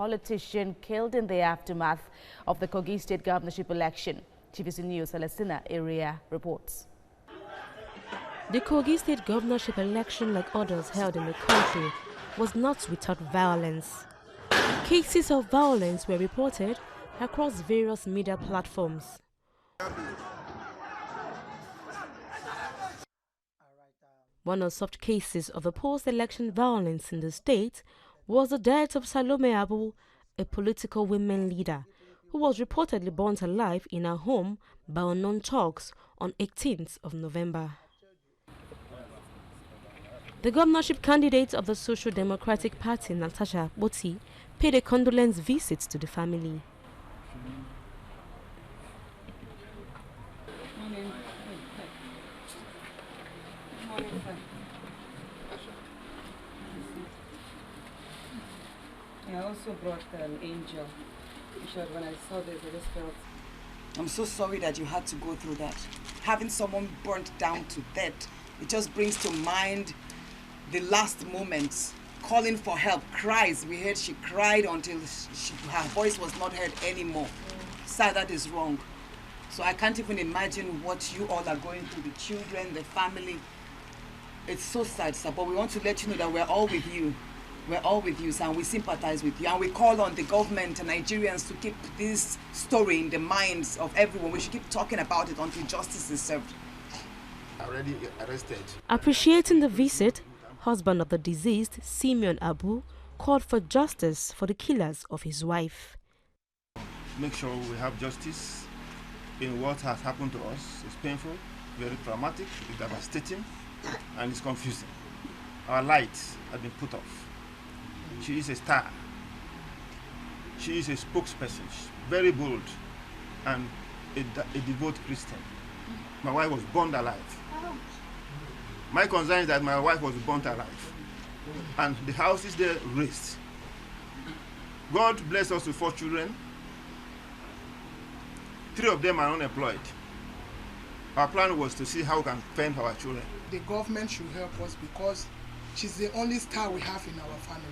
politician killed in the aftermath of the Kogi State Governorship election. TVC News' Celestina Area reports. The Kogi State Governorship election, like others held in the country, was not without violence. Cases of violence were reported across various media platforms. One of such cases of the post-election violence in the state was the death of Salome Acheju, a political women leader, who was reportedly burnt alive in her home by unknown thugs on 18th of November. The governorship candidate of the Social Democratic Party, Natasha Akpoti, paid a condolence visit to the family. I also brought an angel. When I saw this, I just felt... I'm so sorry that you had to go through that. Having someone burnt down to death, it just brings to mind the last moments, calling for help, cries. We heard she cried until her voice was not heard anymore. Sad, that is wrong. So I can't even imagine what you all are going through, the children, the family. It's so sad, sir, but we want to let you know that we're all with you. We're all with you, sir, and we sympathize with you. And we call on the government and Nigerians to keep this story in the minds of everyone. We should keep talking about it until justice is served. Already arrested. Appreciating the visit, husband of the deceased, Salome Abuh, called for justice for the killers of his wife. Make sure we have justice in what has happened to us. It's painful, very traumatic, it's devastating, and it's confusing. Our lights have been put off. She is a star. She is a spokesperson, very bold, and a devout Christian. My wife was burned alive. My concern is that my wife was burnt alive, and the house is there raised. God bless us with 4 children. 3 of them are unemployed. Our plan was to see how we can fend for our children. The government should help us because she's the only star we have in our family.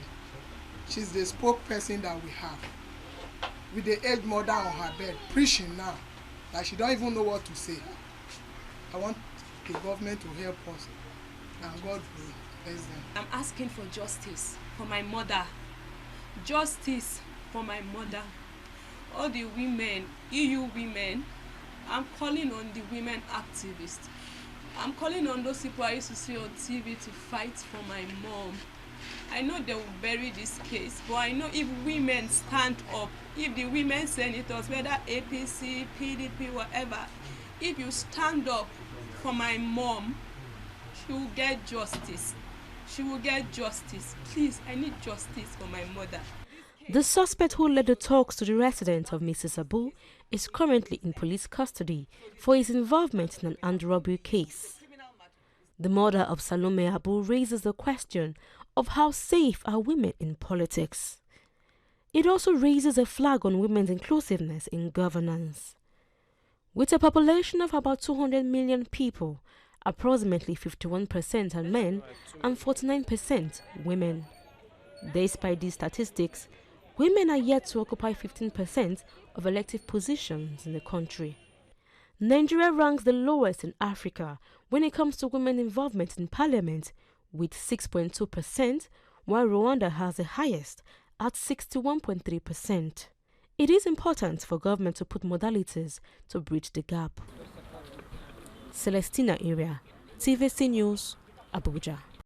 She's the spokesperson that we have. With the aged mother on her bed, preaching now, that she don't even know what to say. I want the government to help us, and God will bless them. I'm asking for justice for my mother. Justice for my mother. All the women, EU women, I'm calling on the women activists. I'm calling on those people I used to see on TV to fight for my mom. I know they will bury this case, but I know if women stand up, if the women senators, whether APC, PDP, whatever, if you stand up for my mom, she will get justice. She will get justice. Please, I need justice for my mother. The suspect who led the talks to the residence of Mrs. Abuh is currently in police custody for his involvement in an armed robbery case. The murder of Salome Abuh raises the question of how safe are women in politics. It also raises a flag on women's inclusiveness in governance. With a population of about 200 million people, approximately 51% are men and 49% women. Despite these statistics, women are yet to occupy 15% of elective positions in the country. Nigeria ranks the lowest in Africa when it comes to women involvement in parliament, with 6.2%, while Rwanda has the highest at 61.3%. It is important for government to put modalities to bridge the gap. Celestina Area, TVC News, Abuja.